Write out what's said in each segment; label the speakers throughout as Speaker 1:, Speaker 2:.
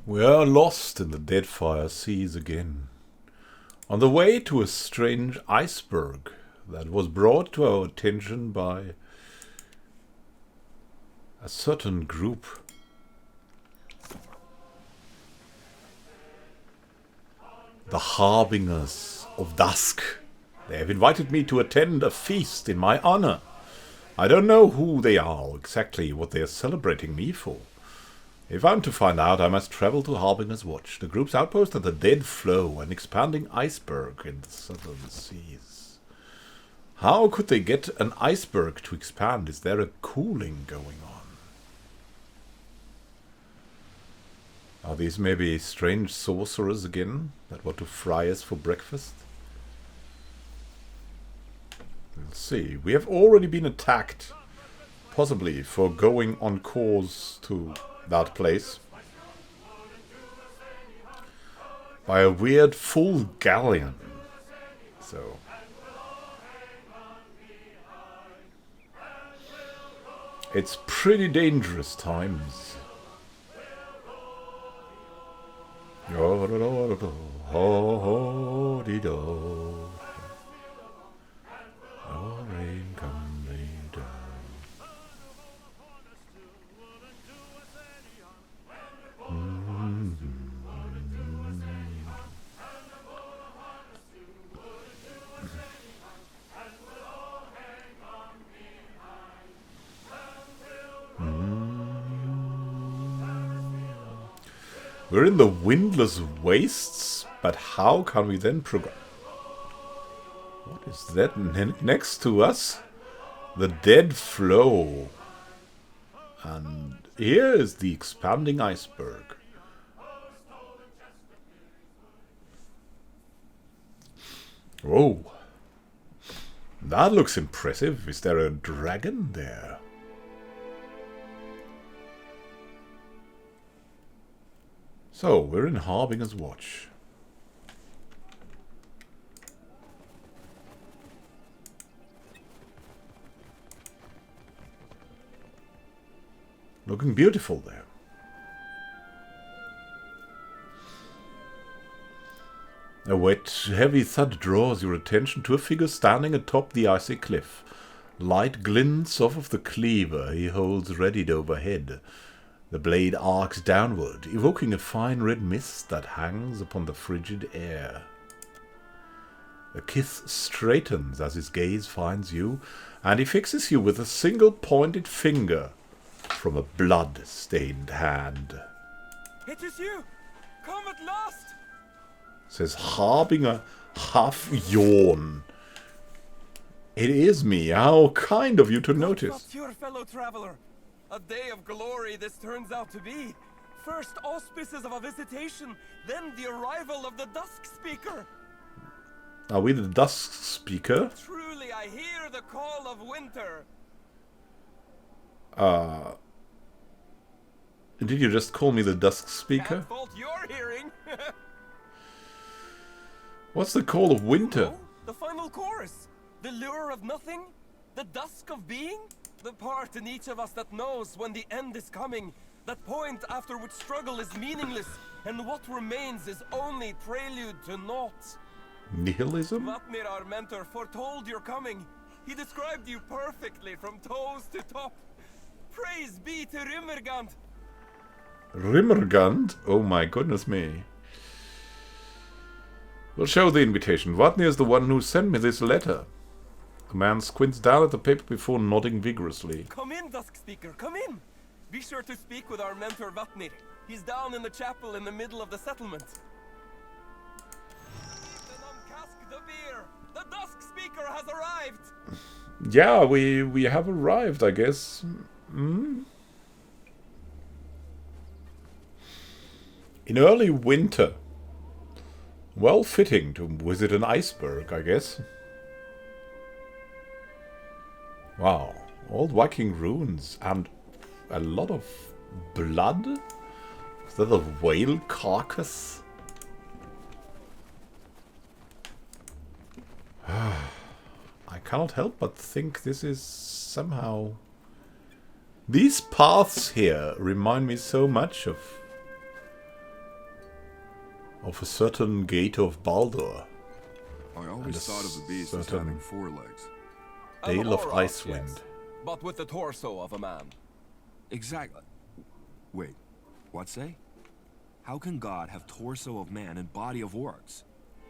Speaker 1: We are lost in the Deadfire seas again, on the way to a strange iceberg that was brought to our attention by a certain group. The Harbingers of Dusk. They have invited me to attend a feast in my honor. I don't know who they are, exactly what they are celebrating me for. If I'm to find out, I must travel to Harbinger's Watch, the group's outpost at the Dead Flow, an expanding iceberg in the southern seas. How could they get an iceberg to expand? Is there a cooling going on? Are these maybe strange sorcerers again that want to fry us for breakfast? We'll see. We have already been attacked, possibly for going on course to that place, by a weird full galleon. So it's pretty dangerous times. Rain come rain down. We're in the windless wastes, but how can we then progress? What is that next to us? The Dead Flow. And here is the expanding iceberg. Oh, that looks impressive. Is there a dragon there? So, we're in Harbinger's Watch. Looking beautiful there. A wet, heavy thud draws your attention to a figure standing atop the icy cliff. Light glints off of the cleaver he holds readied overhead. The blade arcs downward, evoking a fine red mist that hangs upon the frigid air. The kith straightens as his gaze finds you, and he fixes you with a single pointed finger from a blood-stained hand.
Speaker 2: It is you! Come at last!
Speaker 1: Says Harbinger, half yawn. It is me. How kind of you to notice.
Speaker 2: Not your fellow traveler. A day of glory this turns out to be. First auspices of a visitation, then the arrival of the Dusk Speaker.
Speaker 1: Are we the Dusk Speaker?
Speaker 2: Truly, I hear the call of winter.
Speaker 1: Did you just call me the Dusk Speaker?
Speaker 2: Can't fault your hearing.
Speaker 1: What's the call of winter?
Speaker 2: Oh, the final chorus. The lure of nothing. The dusk of being. The part in each of us that knows when the end is coming. That point after which struggle is meaningless. And what remains is only prelude to naught.
Speaker 1: Nihilism?
Speaker 2: Vatnir, our mentor, foretold your coming. He described you perfectly from toes to top. Praise be to Rimmergand.
Speaker 1: Rimmergand? Oh my goodness me. We'll show the invitation. Vatnir is the one who sent me this letter. The man squints down at the paper before nodding vigorously.
Speaker 2: Come in, Dusk Speaker, come in. Be sure to speak with our mentor Vatnir. He's down in the chapel in the middle of the settlement. The beer. The Dusk Speaker has arrived.
Speaker 1: Yeah, we have arrived, I guess. In early winter. Well fitting to visit an iceberg, I guess. Wow, old Viking ruins and a lot of blood. Is that a whale carcass? I cannot help but think this is somehow... These paths here remind me so much of of a certain gate of Baldur.
Speaker 3: I always thought of the beast as
Speaker 1: certain
Speaker 3: having 4 legs.
Speaker 1: Dale of
Speaker 2: Aurochs,
Speaker 1: Icewind.
Speaker 2: yes, but with the torso of a man.
Speaker 3: Exactly. Wait, what say? How can God have torso of man and body of orcs?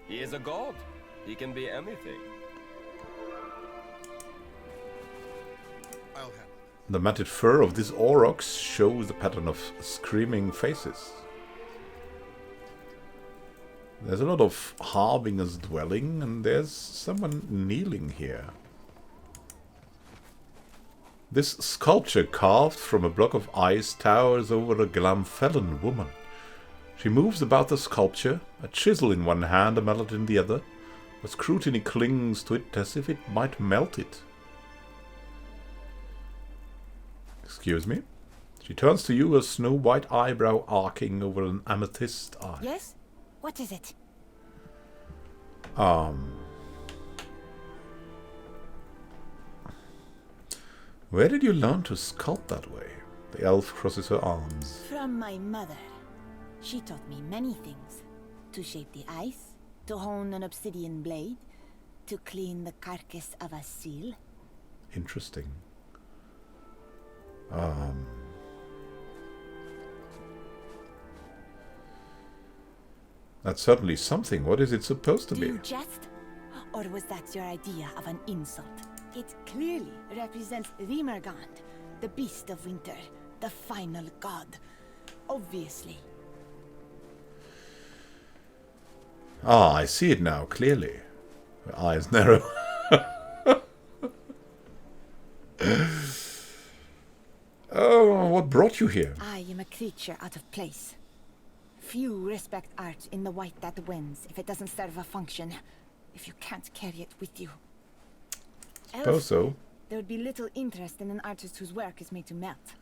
Speaker 2: He is a god. He can be anything.
Speaker 1: The matted fur of this aurochs shows the pattern of screaming faces. There's a lot of Harbinger's dwelling, and there's someone kneeling here. This sculpture carved from a block of ice towers over a Glamfellan woman. She moves about the sculpture, a chisel in one hand, a mallet in the other. A scrutiny clings to it as if it might melt it. Excuse me? She turns to you, a snow-white eyebrow arcing over an amethyst eye.
Speaker 4: Yes? What is it?
Speaker 1: Where did you learn to sculpt that way? The elf crosses her arms.
Speaker 4: From my mother. She taught me many things. To shape the ice, to hone an obsidian blade, to clean the carcass of a seal.
Speaker 1: Interesting. That's certainly something. What is it supposed to
Speaker 4: Do
Speaker 1: be?
Speaker 4: you jest? Or was that your idea of an insult? It clearly represents Rimergand, the beast of winter, the final god. Obviously.
Speaker 1: Ah, I see it now, clearly. Her eyes narrow. Oh, what brought you here?
Speaker 4: I am a creature out of place. Few respect art in the white that wins if it doesn't serve a function. If you can't carry it with you.
Speaker 1: Suppose so.
Speaker 4: There would be little interest in an artist whose work is made to melt.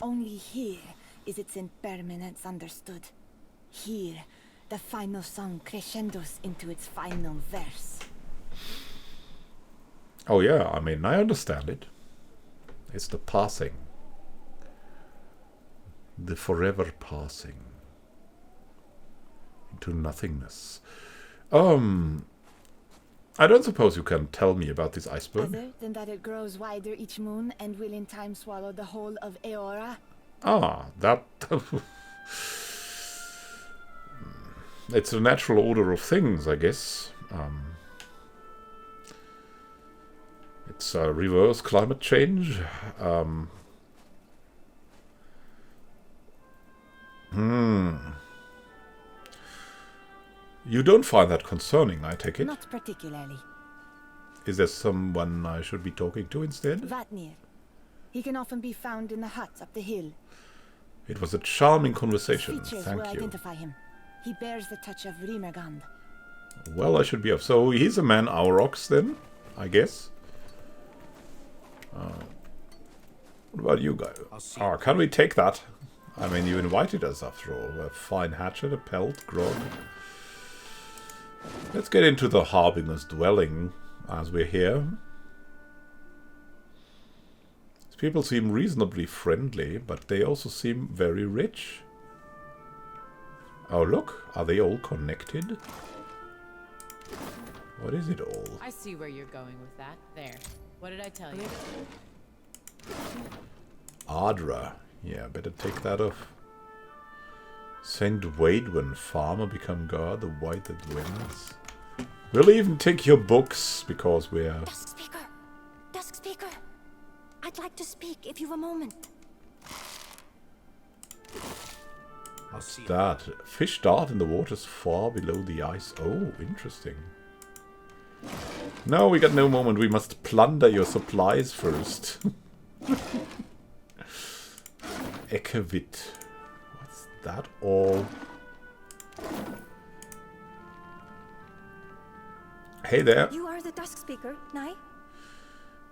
Speaker 4: Only here is its impermanence understood. Here, the final song crescendos into its final verse.
Speaker 1: Oh yeah, I mean, I understand it. It's the passing. The forever passing. Into nothingness. I don't suppose you can tell me about this iceberg?
Speaker 4: Other than that it grows wider each moon and will in time swallow the whole of Eora.
Speaker 1: Ah, that... It's a natural order of things, I guess. It's a reverse climate change. You don't find that concerning, I take it?
Speaker 4: Not particularly.
Speaker 1: Is there someone I should be talking to instead?
Speaker 4: Vatnir. He can often be found in the huts up the hill.
Speaker 1: It was a charming conversation,
Speaker 4: Features
Speaker 1: thank
Speaker 4: will
Speaker 1: you.
Speaker 4: identify him. He bears the touch of Rimergand.
Speaker 1: Well, I should be off. So he's a man aurochs then, I guess. What about you guys? Oh, can we take that? I mean, you invited us after all. A fine hatchet, a pelt, grog. Let's get into the Harbinger's dwelling as we're here. These people seem reasonably friendly, but they also seem very rich. Oh, look. Are they all connected? What is it all?
Speaker 5: I see where you're going with that. There. What did I tell you?
Speaker 1: Adra. Yeah, better take that off. Saint Waidwen, farmer become god, the white that wins. We'll even take your books, because we're...
Speaker 4: Duskspeaker! Duskspeaker! I'd like to speak if you've a moment.
Speaker 1: What's that? Fish dart in the waters far below the ice. Oh, interesting. No, we got no moment. We must plunder your supplies first. Ekevit. What's that all? Hey there.
Speaker 4: You are the Duskspeaker, Nye?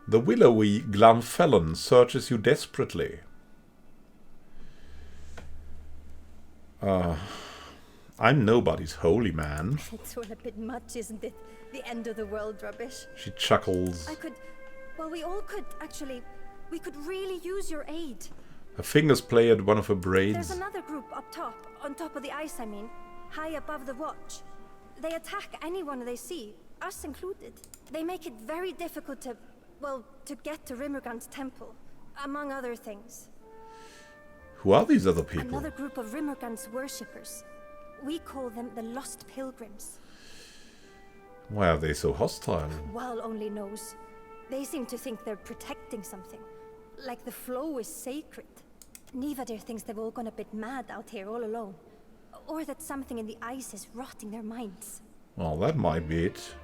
Speaker 1: The willowy Glamfellan searches you desperately. I'm nobody's holy man.
Speaker 6: It's all a bit much, isn't it? The end of the world rubbish.
Speaker 1: She chuckles.
Speaker 6: We all could, actually. We could really use your aid.
Speaker 1: Her fingers play at one of her braids.
Speaker 6: There's another group up top, on top of the ice, I mean. high above the watch. They attack anyone they see, us included. They make it very difficult to, well, to get to Rimmergund's temple, among other things.
Speaker 1: Who are these other people?
Speaker 6: Another group of Rimmergund's worshippers. We call them the Lost Pilgrims.
Speaker 1: Why are they so hostile?
Speaker 6: Wal only knows. They seem to think they're protecting something. Like the flow is sacred. Nivadir thinks they've all gone a bit mad out here all alone. Or that something in the ice is rotting their minds.
Speaker 1: Well, that might be it.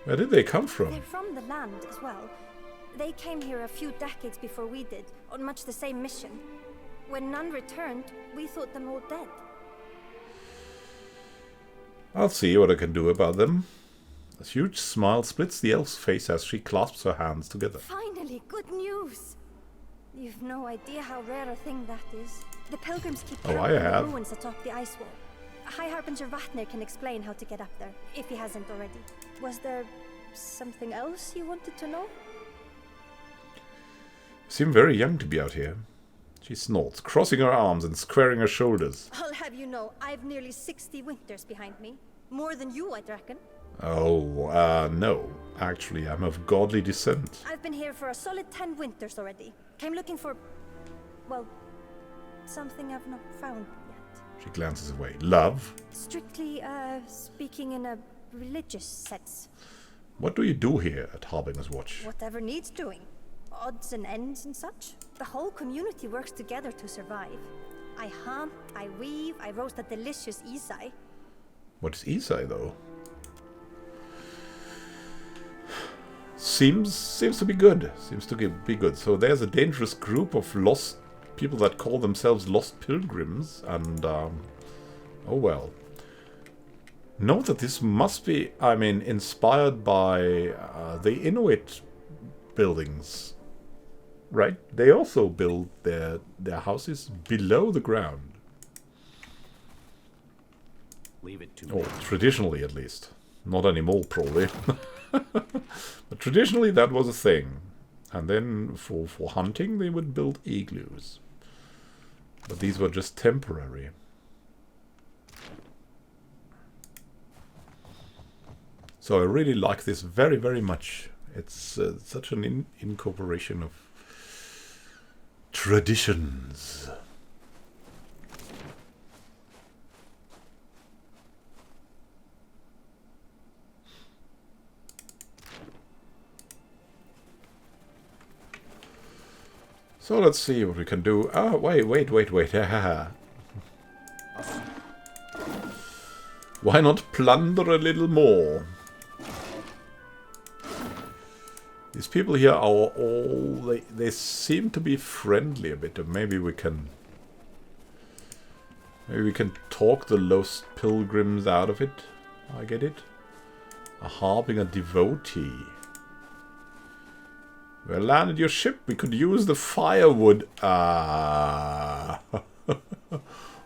Speaker 1: Where did they come from?
Speaker 6: They're from the land as well. They came here a few decades before we did, on much the same mission. When none returned, we thought them all dead.
Speaker 1: I'll see what I can do about them. A huge smile splits the elf's face as she clasps her hands together.
Speaker 6: Finally, good news! You've no idea how rare a thing that is. The pilgrims keep
Speaker 1: Oh, I
Speaker 6: camping in
Speaker 1: have.
Speaker 6: the ruins atop the ice wall. High Harbinger Vatnir can explain how to get up there, if he hasn't already. Was there something else you wanted to know?
Speaker 1: You seem very young to be out here. She snorts, crossing her arms and squaring her shoulders.
Speaker 6: I'll have you know, I've nearly 60 winters behind me. More than you, I'd reckon.
Speaker 1: Oh, no. Actually, I'm of godly descent.
Speaker 6: I've been here for a solid 10 winters already. Came looking for, well, something I've not found yet.
Speaker 1: She glances away. Love?
Speaker 6: Strictly, speaking in a religious sense.
Speaker 1: What do you do here at Harbinger's Watch?
Speaker 6: Whatever needs doing. Odds and ends and such. The whole community works together to survive. I hunt, I weave, I roast a delicious isai.
Speaker 1: What is Isai, though? Seems to be good. Seems to be good. So there's a dangerous group of lost people that call themselves Lost Pilgrims, and oh well. Note that this must be, I mean, inspired by the Inuit buildings, right? They also build their houses below the ground.
Speaker 3: Leave it to
Speaker 1: Or traditionally, at least. Not anymore, probably. But traditionally, that was a thing. And then for hunting, they would build igloos. But these were just temporary. So I really like this very, very much. It's such an incorporation of traditions. So let's see what we can do. Ah, wait. Why not plunder a little more? These people here are all... They seem to be friendly a bit. Maybe we can... Maybe we can talk the Lost Pilgrims out of it. I get it. A Harbinger devotee. We landed your ship. We could use the firewood. Ah.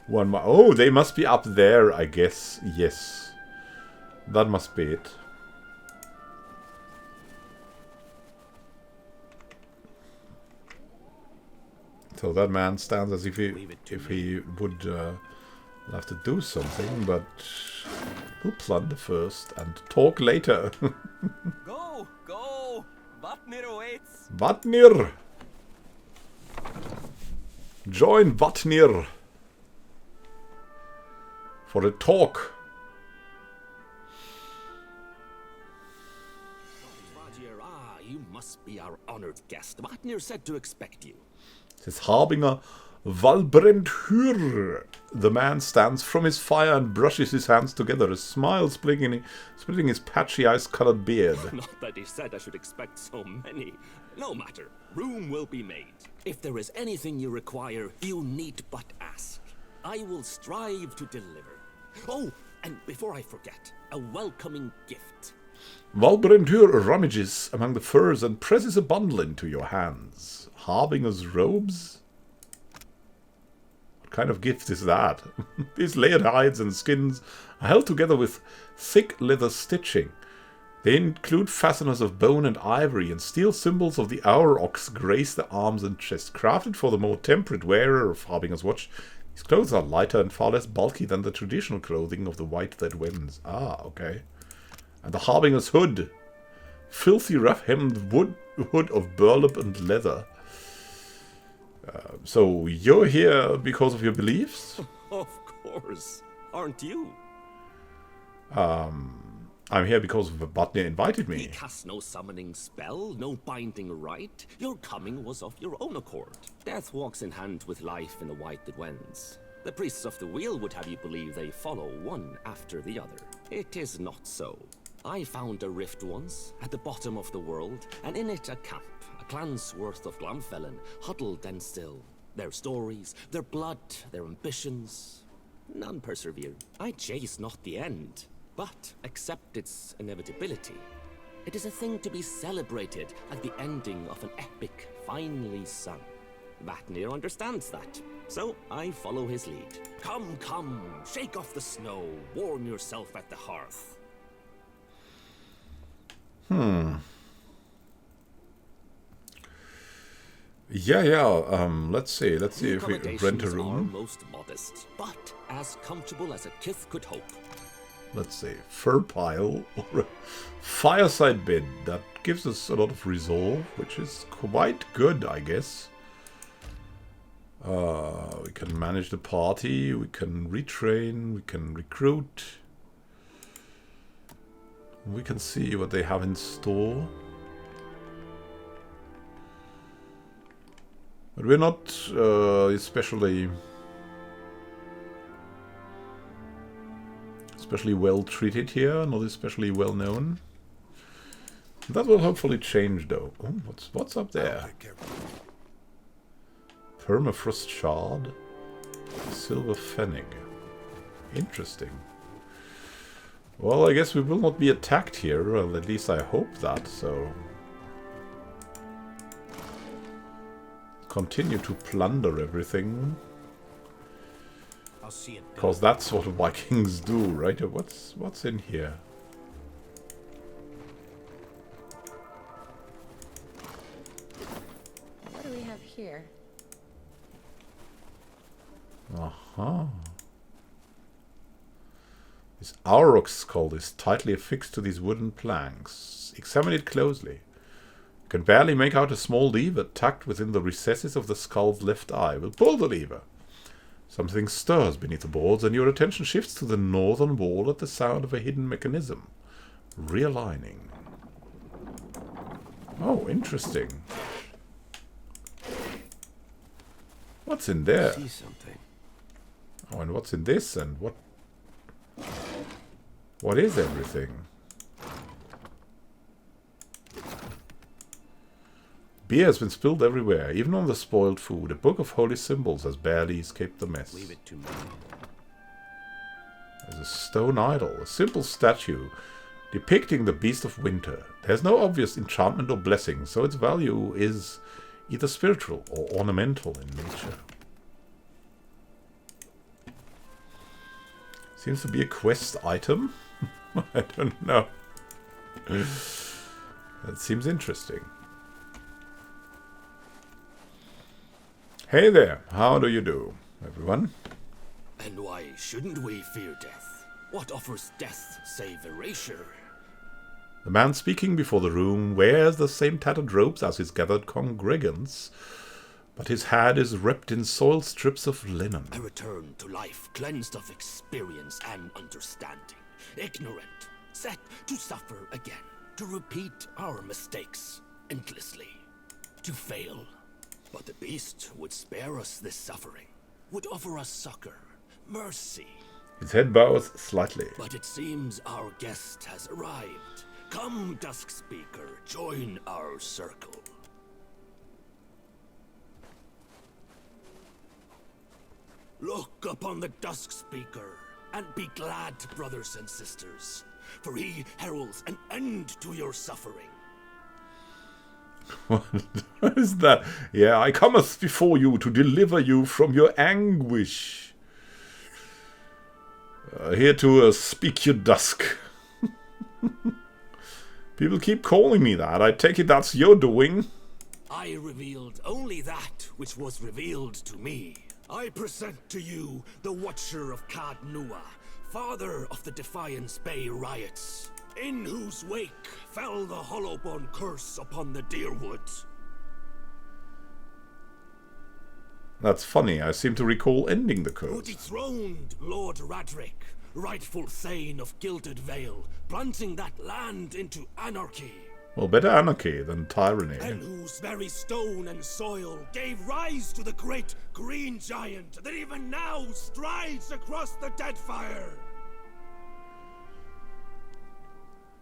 Speaker 1: One more. Oh, they must be up there, I guess. Yes. That must be it. So that man stands as if he would have to do something, but we'll plunder first and talk later.
Speaker 2: Go! Vatnir awaits!
Speaker 1: Vatnir! Join Vatnir for a talk.
Speaker 7: You must be our honored guest. Vatnir said to expect you.
Speaker 1: Says Harbinger Valbrandhur. The man stands from his fire and brushes his hands together, a smile splitting his patchy ice-colored beard.
Speaker 7: Not that he said I should expect so many. No matter. Room will be made. If there is anything you require, you need but ask. I will strive to deliver. Oh, and before I forget, a welcoming gift.
Speaker 1: Valbrandhur rummages among the furs and presses a bundle into your hands. Harbinger's robes? What kind of gift is that? These layered hides and skins are held together with thick leather stitching. They include fasteners of bone and ivory, and steel symbols of the Aurochs grace the arms and chest. Crafted for the more temperate wearer of Harbinger's Watch, His clothes are lighter and far less bulky than the traditional clothing of the white that wins. Ah, okay. And the Harbinger's hood. Filthy, rough-hemmed hood of burlap and leather. So, you're here because of your beliefs?
Speaker 7: Of course. Aren't you?
Speaker 1: I'm here because Butner invited me.
Speaker 7: He cast no summoning spell, no binding rite. Your coming was of your own accord. Death walks in hand with life in the white that wends. The priests of the wheel would have you believe they follow one after the other. It is not so. I found a rift once, at the bottom of the world, and in it a camp, a clan's worth of Glamfellan, huddled and still. Their stories, their blood, their ambitions, none persevere. I chase not the end, but accept its inevitability. It is a thing to be celebrated like the ending of an epic finally sung. Vatnir understands that, so I follow his lead. Come, come, shake off the snow, warm yourself at the hearth.
Speaker 1: Yeah, let's see if we rent a
Speaker 7: Are
Speaker 1: room.
Speaker 7: most modest, but as comfortable as a kith could hope.
Speaker 1: Let's see, fur pile or a fireside bed. That gives us a lot of resolve, which is quite good, I guess. We can manage the party, we can retrain, we can recruit. We can see what they have in store. But we're not especially well treated here, not especially well known. That will hopefully change though. Oh, what's up there? Permafrost shard, silver fennec. Interesting. Well, I guess we will not be attacked here, well, at least I hope that, so... Continue to plunder everything. Because that's what Vikings do, right? What's in here?
Speaker 5: What do we have here?
Speaker 1: Aha. This aurochs skull is tightly affixed to these wooden planks. Examine it closely. You can barely make out a small lever tucked within the recesses of the skull's left eye. We'll pull the lever. Something stirs beneath the boards, and your attention shifts to the northern wall at the sound of a hidden mechanism. Realigning. Oh, interesting. What's in there?
Speaker 3: See something.
Speaker 1: Oh, and what's in this, and what is everything? Beer has been spilled everywhere, even on the spoiled food. A book of holy symbols has barely escaped the mess.
Speaker 3: Leave it to me.
Speaker 1: There's a stone idol, a simple statue depicting the beast of winter. There's no obvious enchantment or blessing, so its value is either spiritual or ornamental in nature. Seems to be a quest item. I don't know. That seems interesting. Hey there, how do you do, everyone?
Speaker 7: And why shouldn't we fear death? What offers death save erasure?
Speaker 1: The man speaking before the room wears the same tattered robes as his gathered congregants, but his head is wrapped in soiled strips of linen.
Speaker 7: A return to life cleansed of experience and understanding. Ignorant, set to suffer again. To repeat our mistakes endlessly. To fail. But the beast would spare us this suffering. Would offer us succor, mercy.
Speaker 1: His head bows slightly.
Speaker 7: But it seems our guest has arrived. Come, Duskspeaker, join our circle. Look upon the Duskspeaker, and be glad, brothers and sisters, for he heralds an end to your suffering.
Speaker 1: What is that? Yeah, I cometh before you to deliver you from your anguish. Here to speak your dusk. People keep calling me that. I take it that's your doing.
Speaker 7: I revealed only that which was revealed to me. I present to you the Watcher of Cad Nua, father of the Defiance Bay riots, in whose wake fell the Hollowbone curse upon the Deerwood.
Speaker 1: That's funny, I seem to recall ending the
Speaker 7: Who
Speaker 1: curse.
Speaker 7: dethroned Lord Radric, rightful Thane of Gilded Vale, plunging that land into anarchy.
Speaker 1: Well, better anarchy than tyranny.
Speaker 7: And whose very stone and soil gave rise to the great green giant that even now strides across the Deadfire.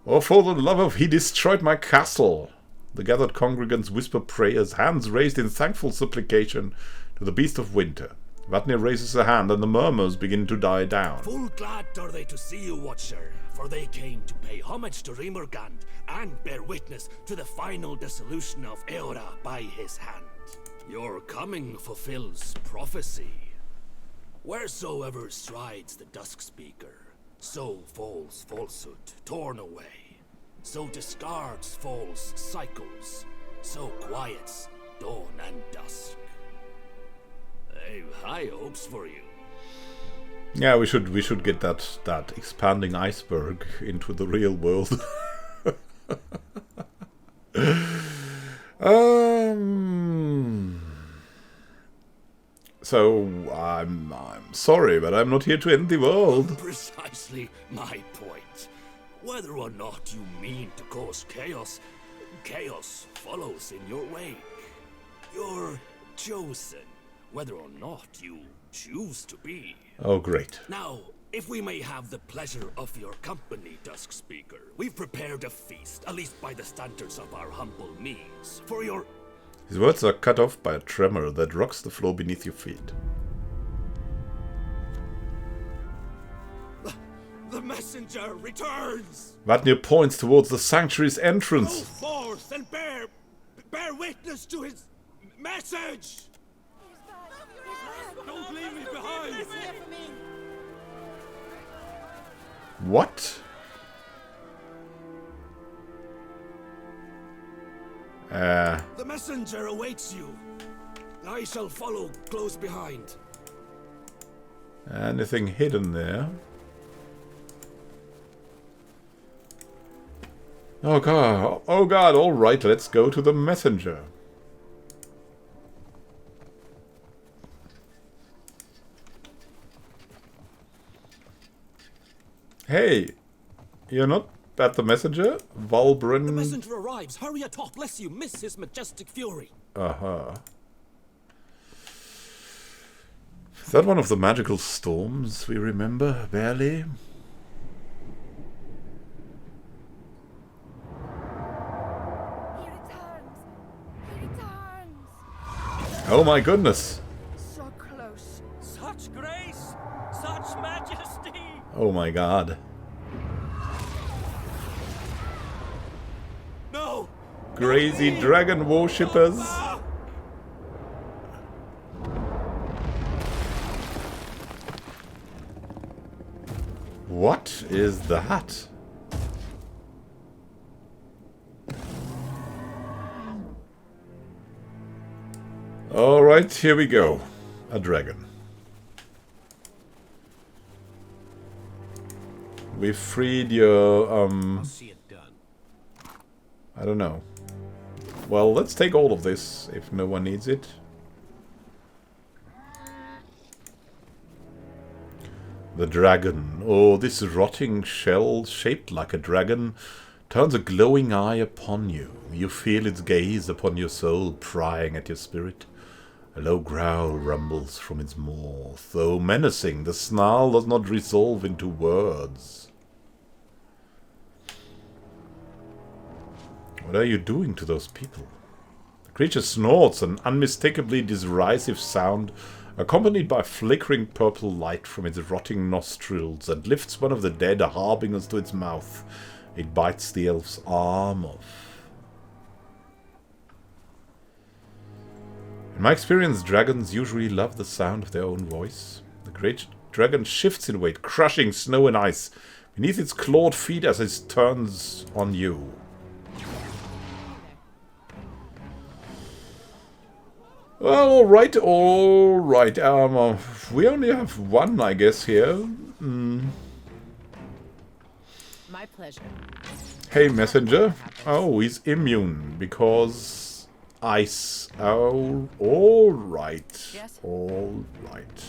Speaker 1: Oh, for the love of he destroyed my castle! The gathered congregants whisper prayers, hands raised in thankful supplication to the beast of winter. Vatnir raises a hand and the murmurs begin to die down.
Speaker 7: Full glad are they to see you, Watcher, for they came to pay homage to Rimmergand and bear witness to the final dissolution of Eora by his hand. Your coming fulfills prophecy. Wheresoever strides the Duskspeaker, so falls falsehood torn away, so discards false cycles, so quiets dawn and dusk. I've high hopes for you.
Speaker 1: Yeah, we should get that expanding iceberg into the real world. So I'm sorry, but I'm not here to end the world.
Speaker 7: Precisely my point. Whether or not you mean to cause chaos, chaos follows in your wake. You're chosen, whether or not you choose to be.
Speaker 1: Oh, great.
Speaker 7: Now, if we may have the pleasure of your company, Duskspeaker, we've prepared a feast, at least by the standards of our humble means, for your...
Speaker 1: His words are cut off by a tremor that rocks the floor beneath your feet.
Speaker 7: The messenger returns!
Speaker 1: Vatnir points towards the sanctuary's
Speaker 7: Go
Speaker 1: entrance.
Speaker 7: forth and bear witness to his message! Don't leave me behind!
Speaker 1: What?
Speaker 7: The messenger awaits you. I shall follow close behind.
Speaker 1: Anything hidden there? Oh god, alright, let's go to the messenger. Hey, you're not at the messenger? Valbrun...
Speaker 7: The messenger arrives. Hurry atop, lest you miss his majestic fury.
Speaker 1: Uh-huh. Is that one of the magical storms we remember, barely?
Speaker 4: He returns! He returns!
Speaker 1: Oh my goodness!
Speaker 4: So close.
Speaker 2: Such grace, such majesty.
Speaker 1: Oh my god.
Speaker 7: No!
Speaker 1: Crazy dragon worshippers! What is that? Alright, here we go. A dragon. We freed your,
Speaker 7: See it done.
Speaker 1: I don't know. Well, let's take all of this, if no one needs it. The dragon. Oh, this rotting shell, shaped like a dragon, turns a glowing eye upon you. You feel its gaze upon your soul, prying at your spirit. A low growl rumbles from its maw. Though menacing, the snarl does not resolve into words. What are you doing to those people? The creature snorts an unmistakably derisive sound, accompanied by flickering purple light from its rotting nostrils, and lifts one of the dead harbingers to its mouth. It bites the elf's arm off. In my experience, dragons usually love the sound of their own voice. The great dragon shifts in weight, crushing snow and ice beneath its clawed feet as it turns on you. Well, alright, alright. We only have one, I guess, here.
Speaker 5: My pleasure.
Speaker 1: Hey, messenger. Oh, he's immune because ice. Oh, alright.
Speaker 5: Yes?
Speaker 1: Alright.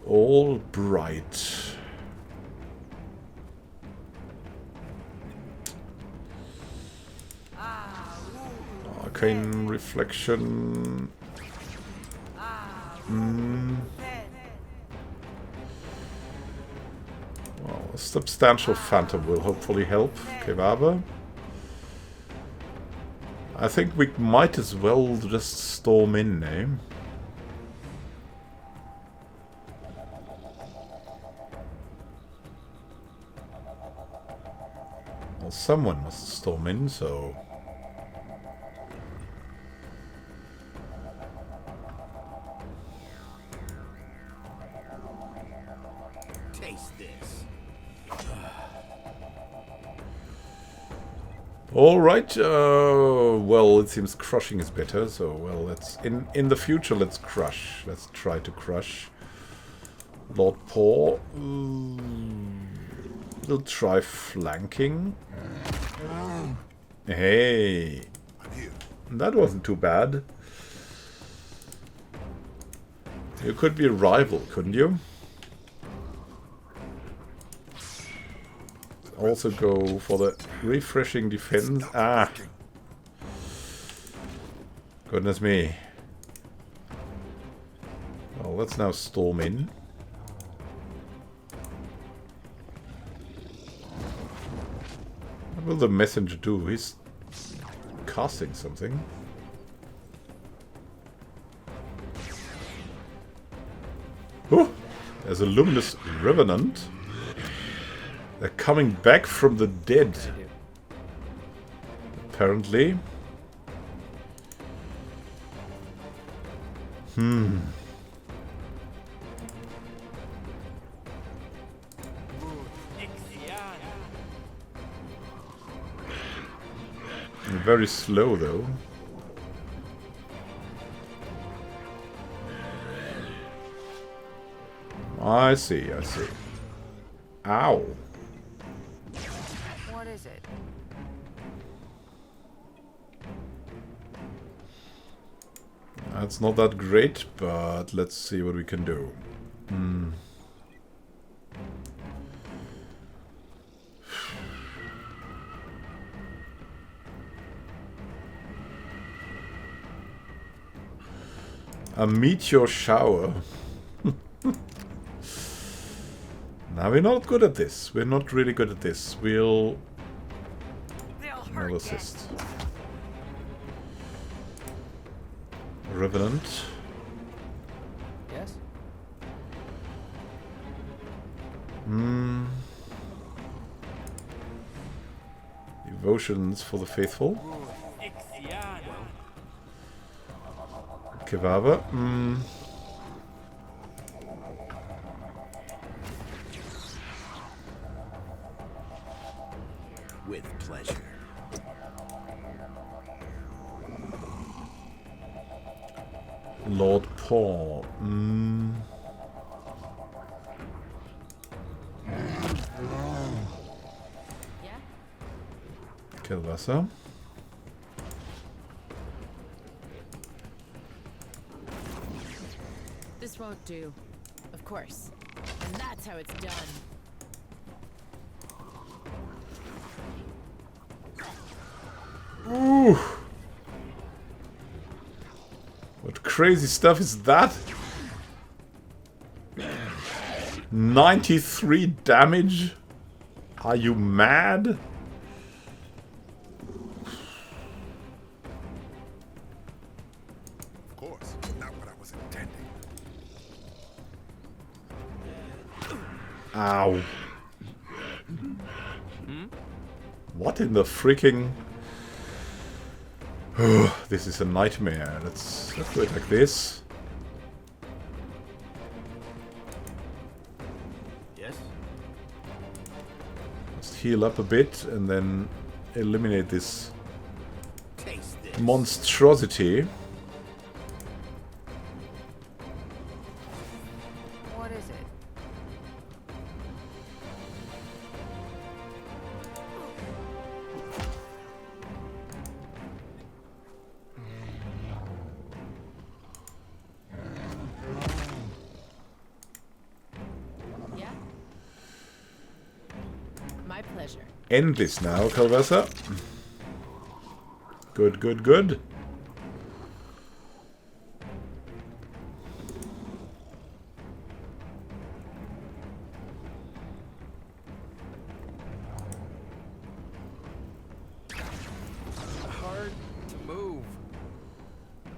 Speaker 1: All bright. Arcane reflection. Well, a substantial phantom will hopefully help Kevaver. I think we might as well just storm in, eh? Well, someone must storm in, so... Alright, well, it seems crushing is better, so, well, let's... In the future, let's crush. Let's try to crush. Lord Paw. We'll try flanking. Hey! That wasn't too bad. You could be a rival, couldn't you? Also go for the refreshing defense. Ah! Goodness me. Well, let's now storm in. What will the messenger do? He's casting something. Oh! There's a luminous revenant. They're coming back from the dead. Apparently. Very slow though. I see, I see. Ow.
Speaker 5: What is it?
Speaker 1: That's not that great, but let's see what we can do. A meteor shower. Now we're not good at this. We're not really good at this. We'll assist. Revenant.
Speaker 2: Yes?
Speaker 1: Devotions for the faithful. Kevaver.
Speaker 3: With pleasure.
Speaker 1: Lord Paw.
Speaker 5: Yeah?
Speaker 1: Cailvassa.
Speaker 5: This won't do. Of course. And that's how it's done.
Speaker 1: Ooh. What crazy stuff is that? 93 damage? Are you mad?
Speaker 8: Of course, not what I was intending.
Speaker 1: Ow. What in the freaking... This is a nightmare. Let's do it like this.
Speaker 3: Yes?
Speaker 1: Just heal up a bit and then eliminate this
Speaker 3: Taste this.
Speaker 1: monstrosity.
Speaker 5: pleasure.
Speaker 1: end this now, Cailvassa. Good, good, good.
Speaker 2: Hard to move.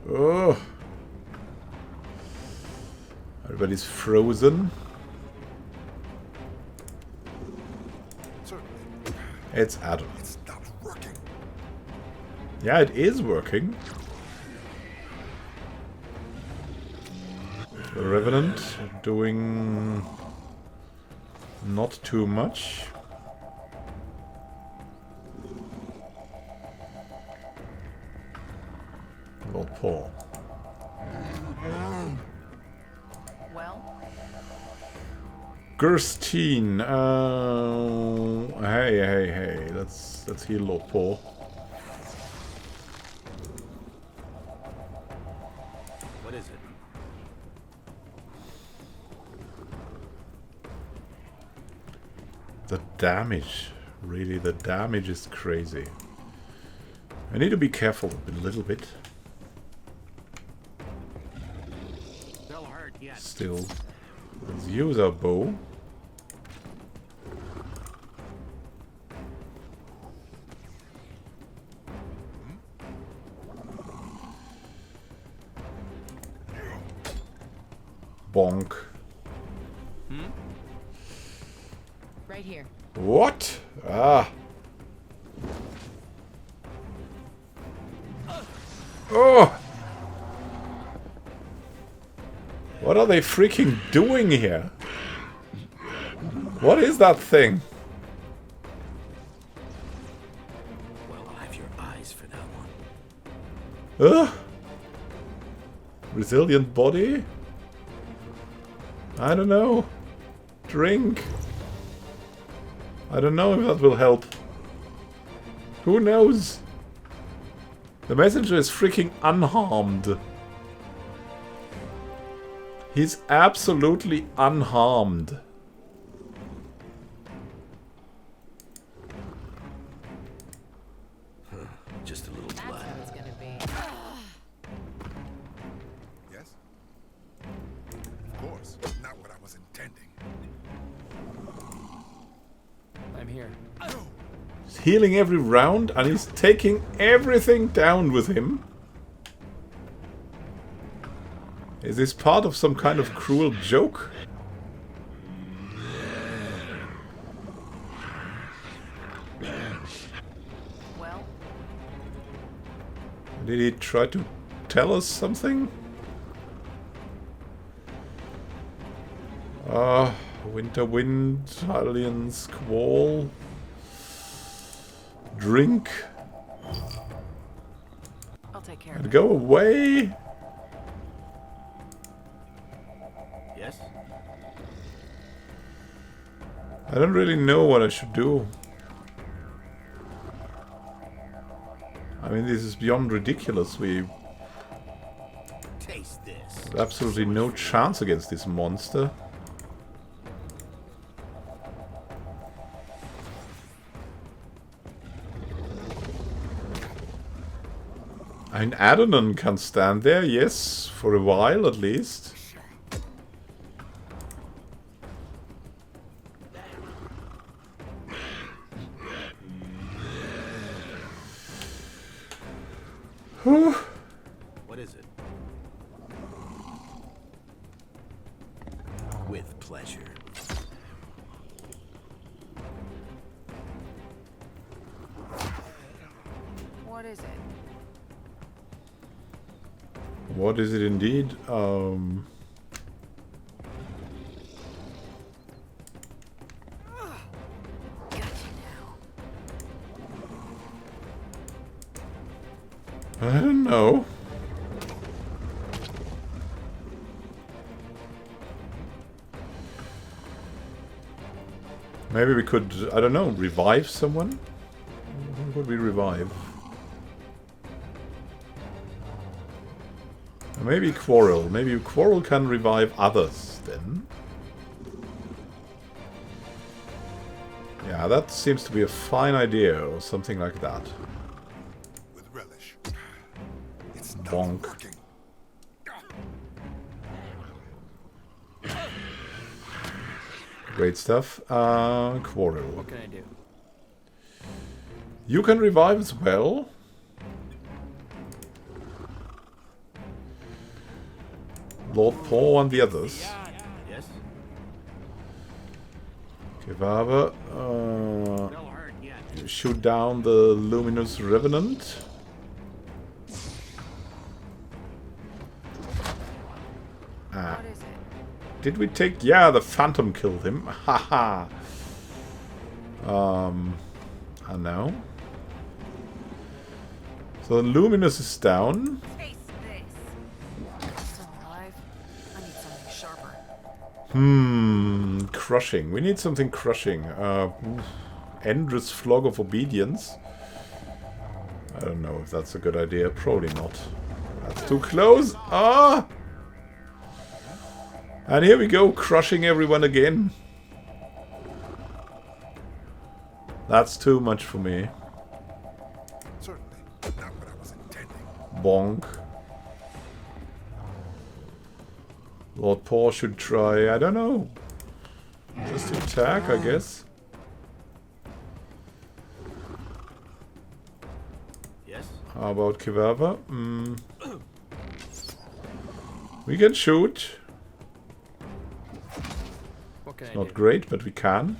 Speaker 1: Oh. Everybody's frozen. It's Adonan.
Speaker 8: It's not working.
Speaker 1: Yeah, it is working. The Revenant doing not too much. Well, poor.
Speaker 5: Well,
Speaker 1: Gurstine. Hey. Let's heal Lord Paul.
Speaker 3: What is it?
Speaker 1: The damage. Really, the damage is crazy. I need to be careful a little bit.
Speaker 3: They'll hurt yet.
Speaker 1: Still. Let's use our bow. Bonk.
Speaker 5: right here.
Speaker 1: What? Ah. Oh! What are they freaking doing here? What is that thing?
Speaker 3: Well, I'll have your eyes for that one.
Speaker 1: Ugh. Resilient body? I don't know. Drink. I don't know if that will help. Who knows? The messenger is freaking unharmed. He's absolutely unharmed.
Speaker 3: Just a little
Speaker 5: That's
Speaker 3: blood.
Speaker 5: how it's gonna be.
Speaker 8: Yes? Of course. Not what I was intending.
Speaker 2: I'm here.
Speaker 1: He's healing every round and he's taking everything down with him. Is this part of some kind of cruel joke?
Speaker 5: Well,
Speaker 1: Did he try to tell us something? Winter Wind, Alliance, Quoril. Drink.
Speaker 5: I'll take care of
Speaker 1: And
Speaker 5: it.
Speaker 1: go away.
Speaker 3: Yes?
Speaker 1: I don't really know what I should do. I mean, this is beyond ridiculous. We
Speaker 3: Taste this.
Speaker 1: have absolutely no chance against this monster. I mean, Adonan can stand there, yes, for a while at least. Whew.
Speaker 3: What is it? With pleasure.
Speaker 5: What is it?
Speaker 1: What is it indeed? I don't know. Maybe we could, I don't know, revive someone? Who could we revive? Maybe Quoril. Maybe Quoril can revive others then. Yeah, that seems to be a fine idea, or something like that.
Speaker 8: With relish. It's not
Speaker 1: Bonk.
Speaker 8: working.
Speaker 1: Great stuff. Quoril.
Speaker 7: What can I do?
Speaker 1: You can revive as well. Lord Paul and the others.
Speaker 7: Yes?
Speaker 1: Kevaver. You shoot down the Luminous Revenant. Ah. Did we take... Yeah, the Phantom killed him. Haha. I know. So the Luminous is down. Crushing. We need something crushing. Endless Flog of Obedience. I don't know if that's a good idea. Probably not. That's too close. Ah! And here we go, crushing everyone again. That's too much for me.
Speaker 8: Certainly not what I was intending.
Speaker 1: Bonk. Lord Paw should try, I don't know. Just attack, I guess.
Speaker 7: Yes?
Speaker 1: How about Kevaver? We can shoot.
Speaker 7: What can
Speaker 1: It's
Speaker 7: I
Speaker 1: not
Speaker 7: do?
Speaker 1: great, but we can.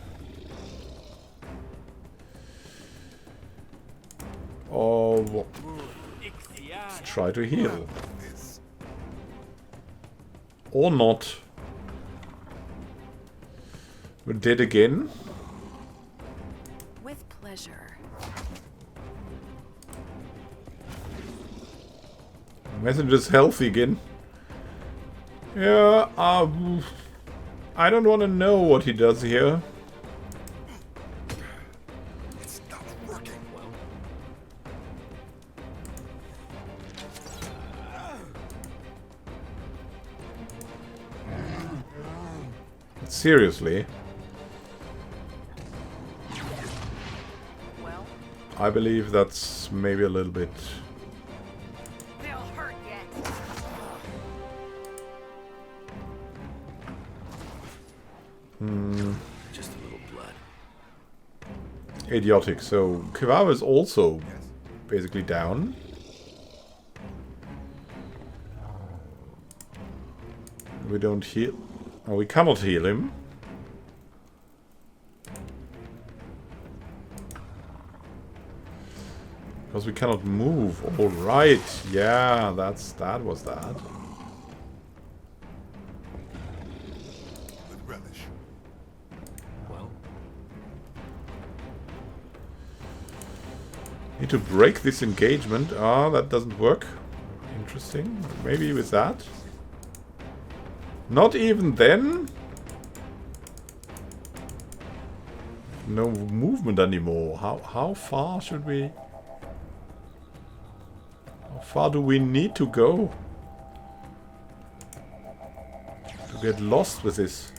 Speaker 1: Or let's try to heal.
Speaker 8: This.
Speaker 1: Or not. We're dead again.
Speaker 9: With pleasure.
Speaker 1: Messenger's healthy again. Yeah, I don't want to know what he does here.
Speaker 8: It's not working.
Speaker 7: Well,
Speaker 1: Seriously.
Speaker 9: Well,
Speaker 1: I believe that's maybe a little bit...
Speaker 9: they'll hurt yet.
Speaker 3: Just a little blood.
Speaker 1: idiotic. So Kevaver is also basically down. We don't heal... Oh, we cannot heal him. Because we cannot move. Alright. Yeah, that was that.
Speaker 8: With relish.
Speaker 7: well,
Speaker 1: Need to break this engagement. Ah, that doesn't work. Interesting. Maybe with that. Not even then? No movement anymore. How far should we... How far do we need to go? To get lost with this.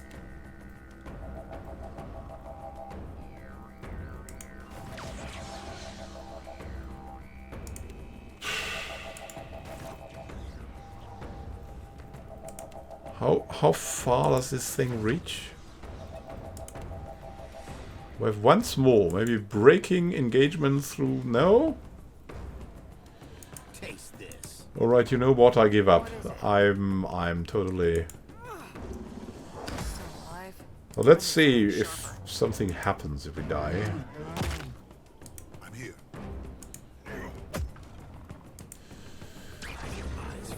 Speaker 1: How far does this thing reach? We have once more. Maybe breaking engagement through... No?
Speaker 7: taste this.
Speaker 1: Alright, you know what? I give up. I'm totally... Well, let's see if something happens if we die.
Speaker 8: I'm here.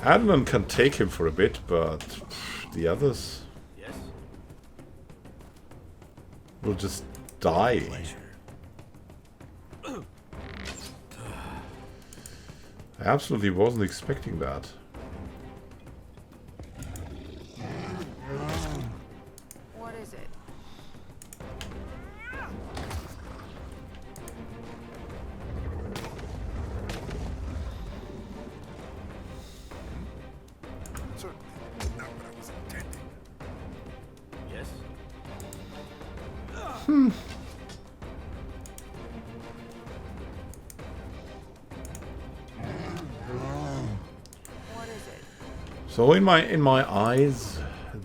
Speaker 1: Adonan can take him for a bit, but the others
Speaker 7: Yes?
Speaker 1: will just die. I absolutely wasn't expecting that.
Speaker 9: What is it?
Speaker 8: Certainly not what I was intending.
Speaker 7: Yes?
Speaker 1: So in my eyes,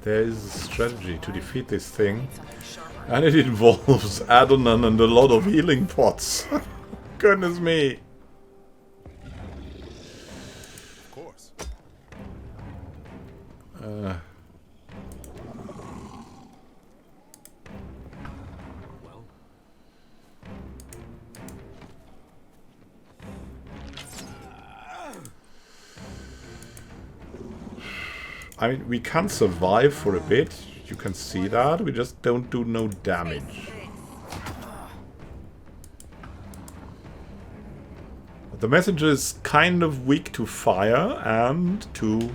Speaker 1: there is a strategy to defeat this thing, and it involves Adonan and a lot of healing pots. Goodness me!
Speaker 8: Of course.
Speaker 1: I mean, we can survive for a bit. You can see that. We just don't do no damage. But the messenger is kind of weak to fire and to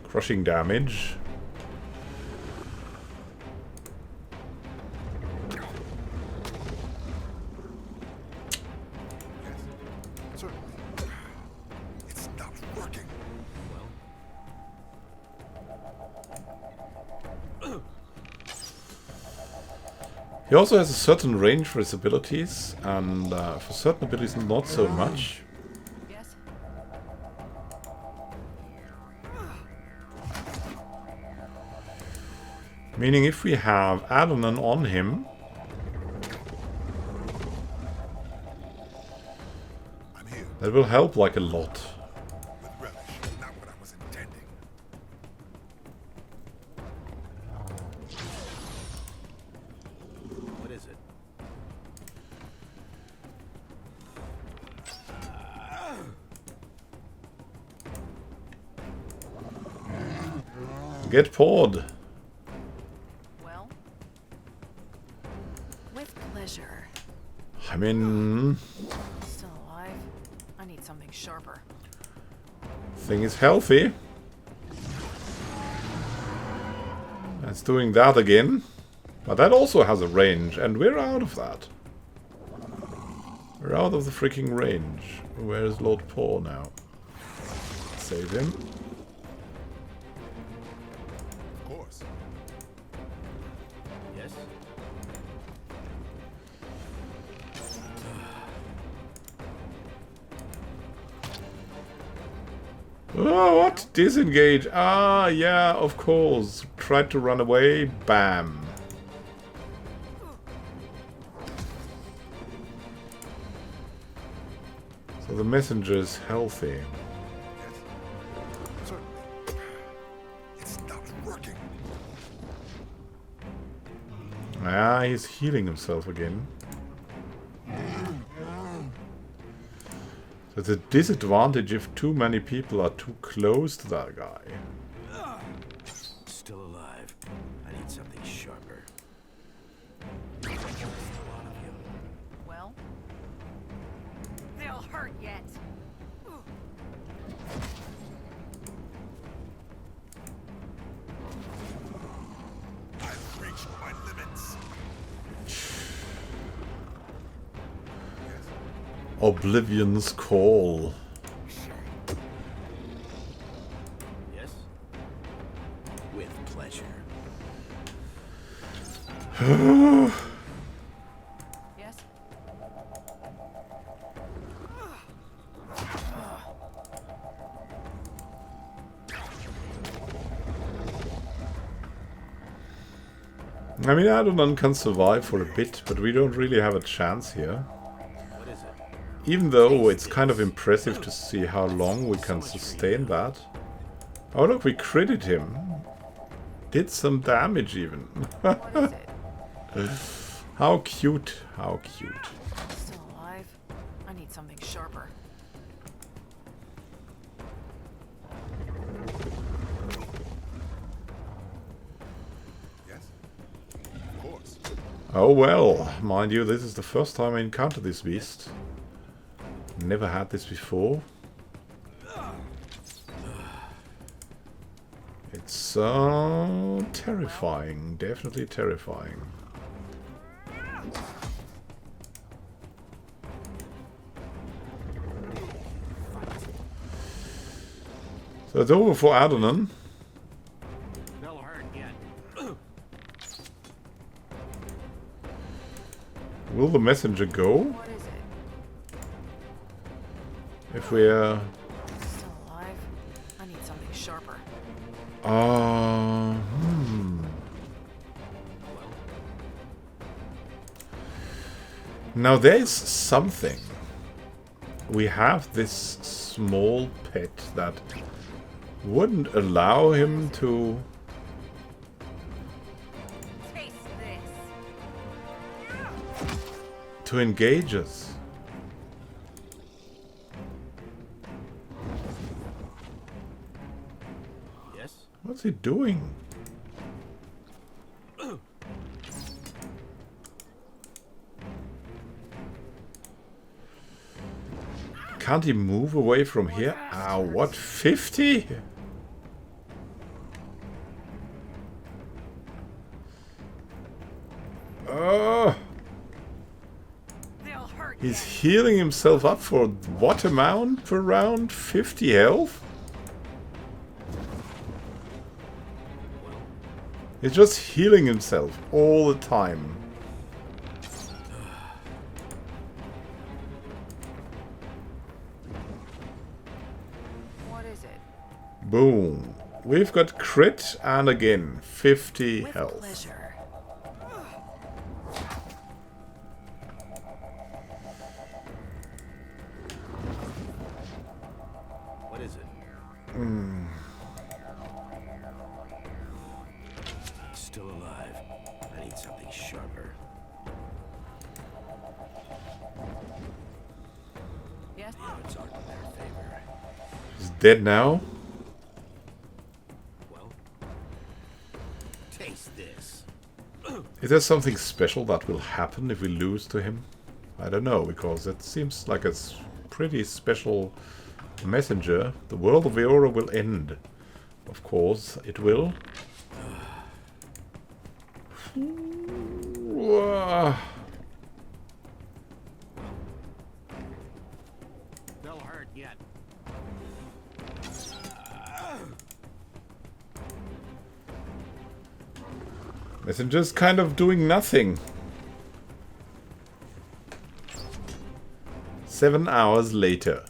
Speaker 1: crushing damage.
Speaker 8: Certainly. It's not working.
Speaker 1: He also has a certain range for his abilities, and for certain abilities not so much.
Speaker 9: Yes.
Speaker 1: Meaning if we have Adonan on him,
Speaker 8: I'm here
Speaker 1: that will help like a lot.
Speaker 8: with relish. Not what I was intending.
Speaker 3: What is it?
Speaker 1: Get poured.
Speaker 9: Well, with pleasure.
Speaker 1: I mean,
Speaker 9: Still alive? I need something sharper.
Speaker 1: thing is healthy. It's doing that again. But that also has a range, and we're out of that. We're out of the freaking range. Where is Lord Paul now? Save him.
Speaker 8: Of course.
Speaker 3: Yes.
Speaker 1: Oh, what? Disengage. Ah, yeah, of course. Tried to run away. Bam. So the messenger is healthy.
Speaker 8: Yes. Certainly. It's not working.
Speaker 1: Ah, he's healing himself again. So it's a disadvantage if too many people are too close to that guy.
Speaker 3: Still alive. I need something sharper.
Speaker 9: Well, they'll hurt yet.
Speaker 8: I've reached my limits. Yes.
Speaker 1: Oblivion's Call.
Speaker 3: Yes. With pleasure.
Speaker 9: Yes.
Speaker 1: I mean, Adonan can survive for a bit, but we don't really have a chance here.
Speaker 3: What is it?
Speaker 1: Even though it's kind of impressive to see how long we can sustain that. Oh look, we critted him. Did some damage even.
Speaker 9: What is it?
Speaker 1: How cute, how cute.
Speaker 9: Still alive? I need something sharper.
Speaker 8: Yes. Of course.
Speaker 1: Oh well, mind you, this is the first time I encountered this beast. Never had this before. It's terrifying, definitely terrifying. So it's over for Adonan.
Speaker 3: They'll hurt yet.
Speaker 1: Will the messenger go?
Speaker 9: What is it?
Speaker 1: If we're...
Speaker 9: Still alive? I need something sharper.
Speaker 1: Now there's something. We have this small pet that wouldn't allow him to... to engage us.
Speaker 3: Yes?
Speaker 1: What's he doing? Can't he move away from here? Ow, what? 50? Oh! He's healing himself up for what amount per round? 50 health? He's just healing himself all the time.
Speaker 9: What is it?
Speaker 1: Boom. We've got crit and again 50
Speaker 9: With
Speaker 1: health.
Speaker 9: pleasure.
Speaker 3: What is it? He's still alive. I need something sharper.
Speaker 9: Yes.
Speaker 3: The odds aren't in their favor.
Speaker 1: He's dead now.
Speaker 3: Well, taste this.
Speaker 1: Is there something special that will happen if we lose to him? I don't know, because it seems like a pretty special messenger. The world of Eora will end. Of course, it will.
Speaker 3: They'll hurt yet.
Speaker 1: Messenger's kind of doing nothing. 7 hours later.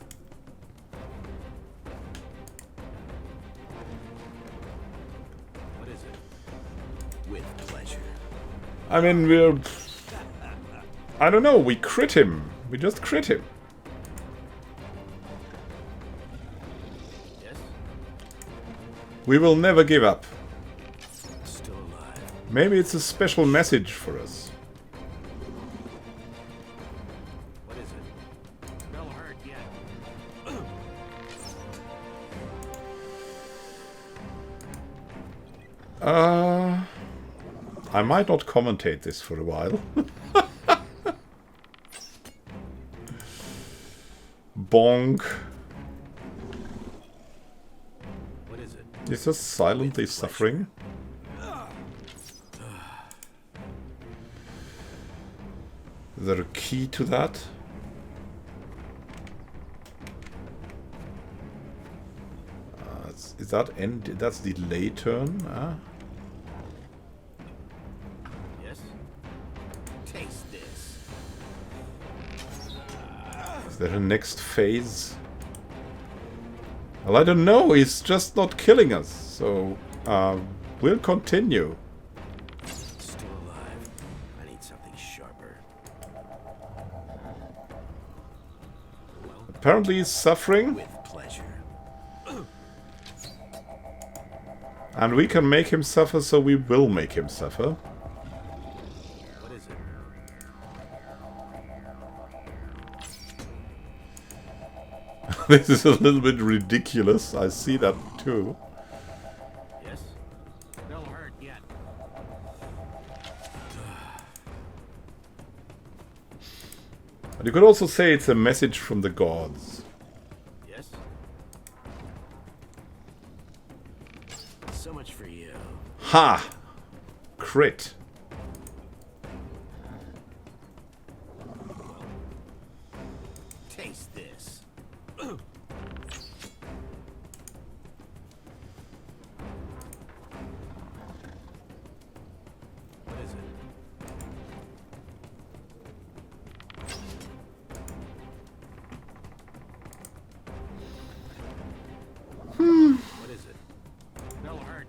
Speaker 3: What is it? With pleasure.
Speaker 1: I mean, we're... I don't know, we crit him. We just crit him.
Speaker 3: Yes?
Speaker 1: We will never give up.
Speaker 3: Still alive.
Speaker 1: Maybe it's a special message for us.
Speaker 3: What is it? They'll hurt yet.
Speaker 1: I might not commentate this for a while. Bonk.
Speaker 3: What is it?
Speaker 1: He's just silently suffering. Is there a key to that? Is that end? That's delay turn?
Speaker 3: Yes? Taste this.
Speaker 1: Is there a next phase? Well, I don't know. He's just not killing us. So, we'll continue.
Speaker 3: Still alive. I need something sharper. Well,
Speaker 1: Apparently he's suffering.
Speaker 3: with pleasure.
Speaker 1: And we can make him suffer, so we will make him suffer.
Speaker 3: What is it?
Speaker 1: This is a little bit ridiculous. I see that too.
Speaker 3: Yes? They'll hurt yet.
Speaker 1: But you could also say it's a message from the gods.
Speaker 3: Yes? So much for you.
Speaker 1: Ha! Crit.
Speaker 3: Taste this. What is it? What is it? They'll hurt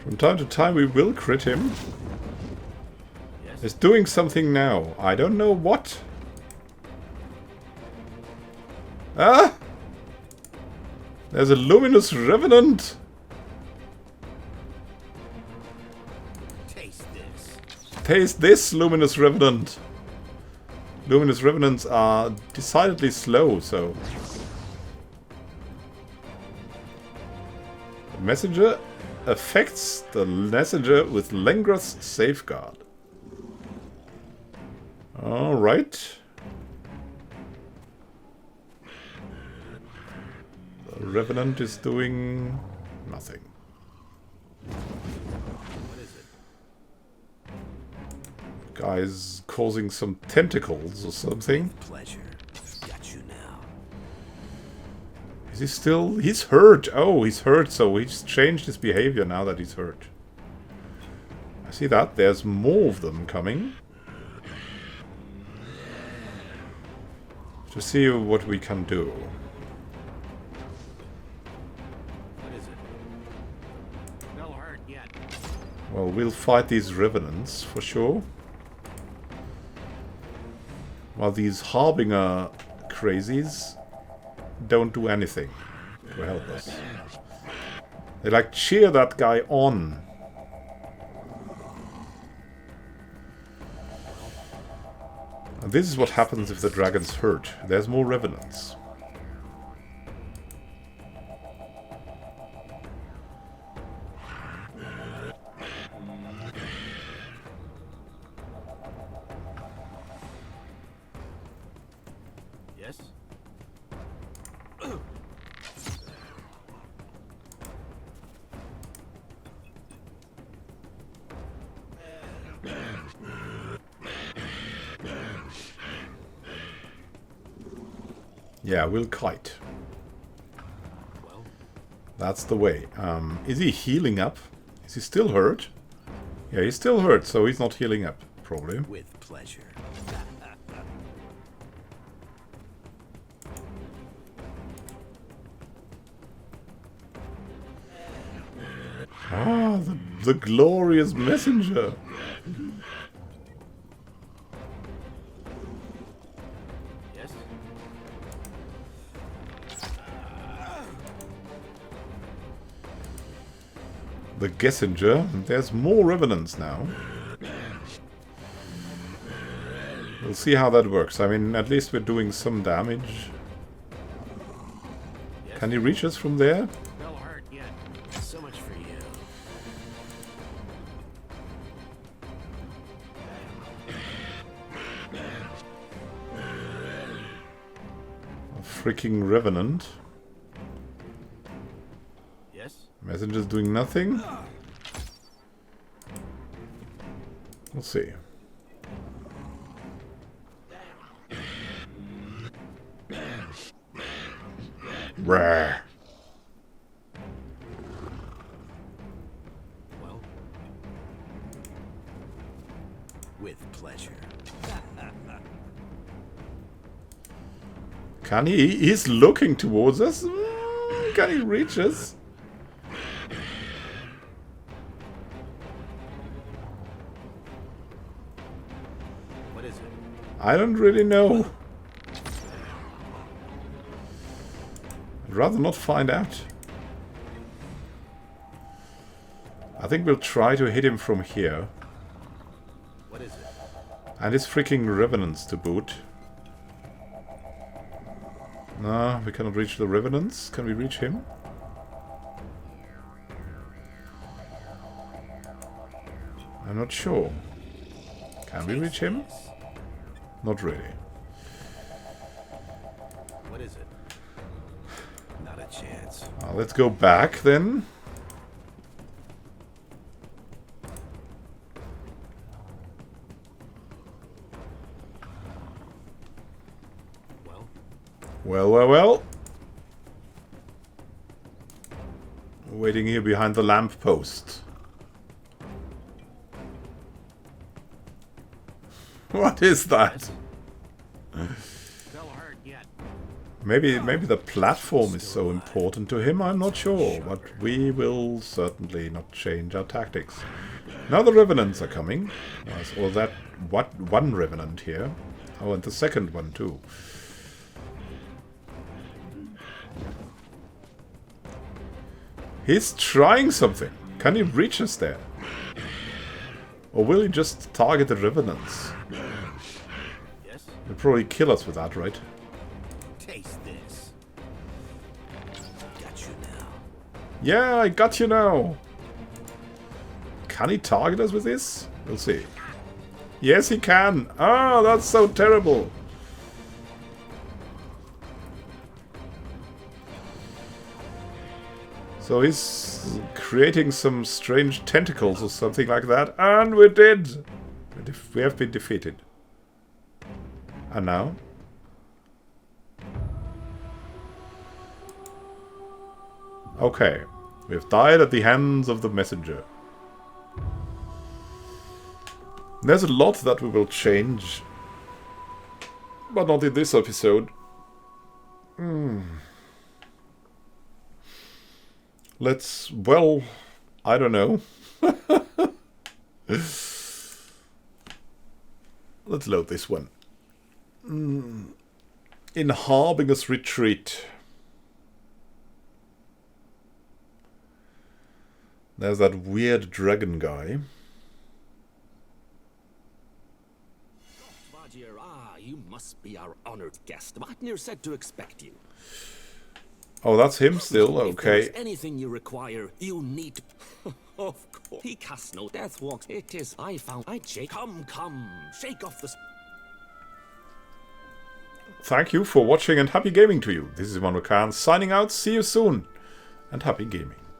Speaker 1: From time to time we will crit him. It's doing something now. I don't know what. Ah! There's a luminous revenant.
Speaker 7: Taste this.
Speaker 1: Taste this, luminous revenant. Luminous revenants are decidedly slow, so... The messenger affects the messenger with Lengra's safeguard. Alright. The revenant is doing nothing.
Speaker 7: What is it?
Speaker 1: Guy's causing some tentacles or something.
Speaker 7: Pleasure. Got you now.
Speaker 1: Is he still... He's hurt! Oh, he's hurt, so he's changed his behavior now that he's hurt. I see that. There's more of them coming. To see what we can do.
Speaker 7: What is it? No hurt yet.
Speaker 1: Well, we'll fight these revenants for sure. While these Harbinger crazies don't do anything to help us. They like cheer that guy on. And this is what happens if the dragon's hurt. There's more revenants.
Speaker 7: Yes?
Speaker 1: Yeah, we'll kite.
Speaker 7: Well,
Speaker 1: That's the way. Is he healing up? Is he still hurt? Yeah, he's still hurt, so he's not healing up, probably.
Speaker 7: with pleasure.
Speaker 1: Ah, the glorious messenger.
Speaker 7: Yes?
Speaker 1: The Gessenger. There's more revenants now. We'll see how that works. I mean, at least we're doing some damage.
Speaker 7: Yes?
Speaker 1: Can he reach us from there?
Speaker 7: No hurt yet. So much for you.
Speaker 1: A freaking revenant.
Speaker 7: Yes?
Speaker 1: Messenger's doing nothing. We'll see. Rare.
Speaker 7: Well, with pleasure.
Speaker 1: Can he? He's looking towards us. Can he reach us?
Speaker 7: What is it?
Speaker 1: I don't really know. I'd rather not find out. I think we'll try to hit him from here.
Speaker 7: What is it?
Speaker 1: And his freaking revenants to boot. No, we cannot reach the revenants. Can we reach him? I'm not sure. Can we reach him? Not really.
Speaker 7: What is it? Not a chance.
Speaker 1: Let's go back then. Well. Waiting here behind the lamppost. What is that?
Speaker 7: No hurt yet.
Speaker 1: Maybe the platform is so important to him, I'm not sure, but we will certainly not change our tactics. Now the Revenants are coming. Or that one Revenant here. Oh, and the second one too. He's trying something. Can he reach us there? Or will he just target the Revenants? He'll probably kill us with that, right?
Speaker 7: Taste this. Got you now.
Speaker 1: Yeah, I got you now. Can he target us with this? We'll see. Yes, he can. Oh, that's so terrible. So he's creating some strange tentacles or something like that. And we did. We have been defeated. And now? Okay. We've died at the hands of the messenger. There's a lot that we will change. But not in this episode. Let's... well... I don't know. Let's load this one. In Harbinger's Retreat. There's that weird dragon guy.
Speaker 7: You must be our honored guest. Vatnir said to expect you.
Speaker 1: Oh, that's him still?
Speaker 7: If
Speaker 1: Okay.
Speaker 7: there's anything you require, you need... Of course. He casts no death walks. It is I found... Come. Shake off the...
Speaker 1: Thank you for watching and happy gaming to you. This is Immanuel Khan signing out. See you soon. And happy gaming.